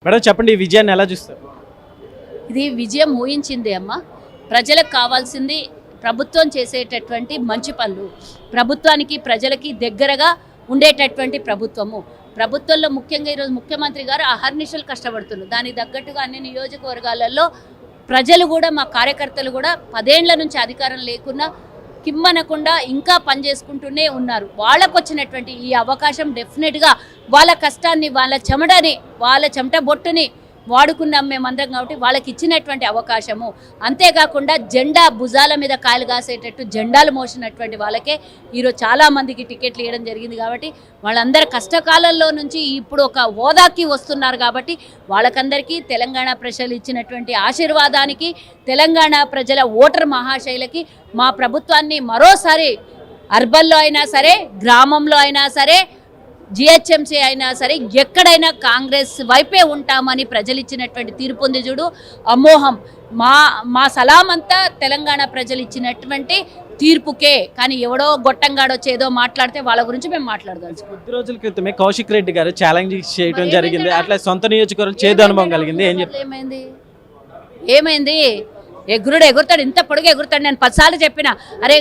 Madam చెప్పండి, ఈ విజయాన్ని ఎలా చూస్తారు? ఇది విజయం ఊహించింది అమ్మ. ప్రజలకు కావాల్సింది ప్రభుత్వం చేసేటటువంటి మంచి పనులు, ప్రభుత్వానికి ప్రజలకి దగ్గరగా ఉండేటటువంటి ప్రభుత్వము. ప్రభుత్వంలో ముఖ్యంగా ఈరోజు ముఖ్యమంత్రి గారు అహర్నిశలు కష్టపడుతున్నారు. దానికి తగ్గట్టుగా అన్ని నియోజకవర్గాలలో ప్రజలు కూడా, మా కార్యకర్తలు కూడా 10 ఏళ్ల నుంచి అధికారం లేకున్నా కిమ్మనకుండా ఇంకా పనిచేసుకుంటూనే ఉన్నారు. వాళ్ళకు వచ్చినటువంటి ఈ అవకాశం డెఫినెట్గా వాళ్ళ కష్టాన్ని, వాళ్ళ చెమటని, వాళ్ళ చెమట బొట్టుని వాడుకున్నాం మేమందరం కాబట్టి వాళ్ళకి ఇచ్చినటువంటి అవకాశము. అంతేకాకుండా జెండా భుజాల మీద కాయలు కాసేటట్టు జెండాలు మోసినటువంటి వాళ్ళకే ఈరోజు చాలామందికి టికెట్లు ఇవ్వడం జరిగింది. కాబట్టి వాళ్ళందరూ కష్టకాలంలో నుంచి ఇప్పుడు ఒక హోదాకి వస్తున్నారు. కాబట్టి వాళ్ళకందరికీ తెలంగాణ ప్రజలు ఇచ్చినటువంటి ఆశీర్వాదానికి, తెలంగాణ ప్రజల ఓటర్ మహాశైలకి మా ప్రభుత్వాన్ని మరోసారి అర్బన్లో అయినా సరే, గ్రామంలో అయినా సరే, జిహెచ్ఎంసీ అయినా సరే, ఎక్కడైనా కాంగ్రెస్ వైపే ఉంటామని ప్రజలు ఇచ్చినటువంటి తీర్పు ఉంది చూడు, అమోహం. మా సలాం అంతా తెలంగాణ ప్రజలు ఇచ్చినటువంటి తీర్పుకే. కానీ ఎవడో గొట్టంగాడు వచ్చి ఏదో మాట్లాడితే వాళ్ళ గురించి మేము మాట్లాడదాం. కొద్ది రోజుల క్రితమే కౌశిక్ రెడ్డి గారు ఛాలెంజ్ చేయడం జరిగింది. అట్లా సొంత నియోజకవర్గం చేదు అనుభవం కలిగింది. ఏం చెప్తారు? ఏమైంది? ఎగురుతాడు, ఇంత పొడుగు ఎగురుతాడు. నేను 10 సార్లు చెప్పిన, అరే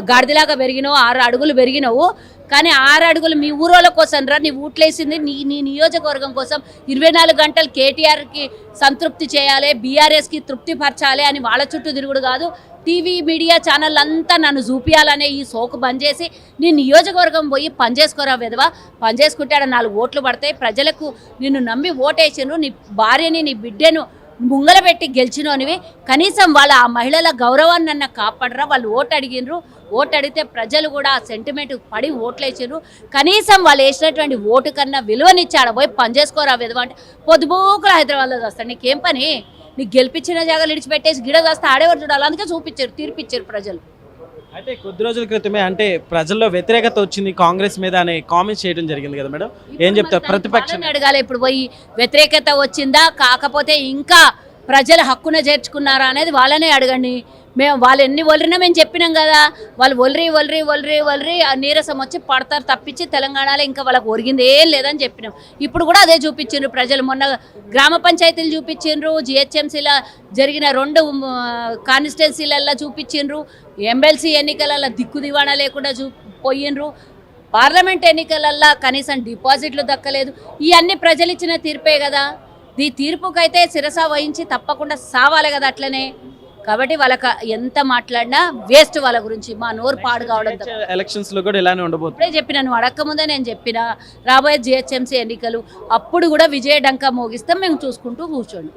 గాడిదలాగా పెరిగినావు, 6 అడుగులు పెరిగినావు, కానీ 6 అడుగులు మీ ఊరోళ్ళ కోసం రా. నీ ఊట్లేసింది నీ నియోజకవర్గం కోసం. 24 గంటలు కేటీఆర్కి సంతృప్తి చేయాలి, బీఆర్ఎస్కి తృప్తి పరచాలి అని వాళ్ళ చుట్టూ తిరుగుడు కాదు. టీవీ మీడియా ఛానల్ అంతా నన్ను చూపించాలనే ఈ సోకు బంద్ చేసి నీ నియోజకవర్గం పోయి పనిచేసుకోరా విధవా. పనిచేసుకుంటే ఆడ 4 ఓట్లు పడతాయి. ప్రజలకు నిన్ను నమ్మి ఓటేసినరు, నీ భార్యని, నీ బిడ్డను ముంగల పెట్టి గెలిచినోనివి. కనీసం వాళ్ళ ఆ మహిళల గౌరవాన్ని నన్ను కాపాడరా. వాళ్ళు ఓటు అడిగినరు, ఓటు అడిగితే ప్రజలు కూడా ఆ సెంటిమెంట్ పడి ఓట్లు వేసారు. కనీసం వాళ్ళు వేసినటువంటి ఓటు కన్నా విలువనిచ్చాడ పోయి పనిచేసుకోరా విధవా అంటే పొద్దుబూకులు హైదరాబాద్లో వస్తాడు. నీకేం పని? నీకు గెలిపించిన జాగాలు ఇడిచిపెట్టేసి గిడ వస్తే ఆడేవారు చూడాలి. అందుకే చూపించారు, తీర్పిచ్చారు ప్రజలు. అయితే కొద్ది రోజుల క్రితమే అంటే ప్రజల్లో వ్యతిరేకత వచ్చింది కాంగ్రెస్ మీద అనే కామెంట్స్ చేయడం జరిగింది కదా మేడం, ఏం చెప్తారు? ప్రతిపక్షం అడగాలి ఇప్పుడు పోయి, వ్యతిరేకత వచ్చిందా, కాకపోతే ఇంకా ప్రజల హక్కున చేర్చుకున్నారా అనేది వాళ్ళనే అడగండి. మేము వాళ్ళు ఎన్ని ఒలిరినా మేము చెప్పినాం కదా. వాళ్ళు ఒలిరి ఆ నీరసం వచ్చి పడతారు తప్పించి తెలంగాణలో ఇంకా వాళ్ళకి ఒరిగింది ఏం లేదని చెప్పినాం. ఇప్పుడు కూడా అదే చూపించిండ్రు ప్రజలు. మొన్న గ్రామ పంచాయతీలు చూపించిండ్రు, జిహెచ్ఎంసీలో జరిగిన 2 కాన్స్టిట్యున్సీలల్లో చూపించిండ్రు, ఎమ్మెల్సీ ఎన్నికలలో దిక్కు దివాణా లేకుండా పోయిండ్రు, పార్లమెంట్ ఎన్నికలల్లో కనీసం డిపాజిట్లు దక్కలేదు. ఇవన్నీ ప్రజలు ఇచ్చిన తీర్పే కదా. ఈ తీర్పుకైతే శిరస వహించి తప్పకుండా సావాలి కదా అట్లనే. కాబట్టి వాళ్ళకి ఎంత మాట్లాడినా వేస్ట్ వాళ్ళ గురించి. మా నోరు పాడు కావడం. ఎలక్షన్స్ లో కూడా ఇలానే ఉండబోతుంది. ఇప్పుడే చెప్పిన, నువ్వు అడగకముందే నేను చెప్పిన, రాబోయే జిహెచ్ఎంసీ ఎన్నికలు అప్పుడు కూడా విజయ డంకా మోగిస్తాం, మేము చూసుకుంటూ కూర్చోండి.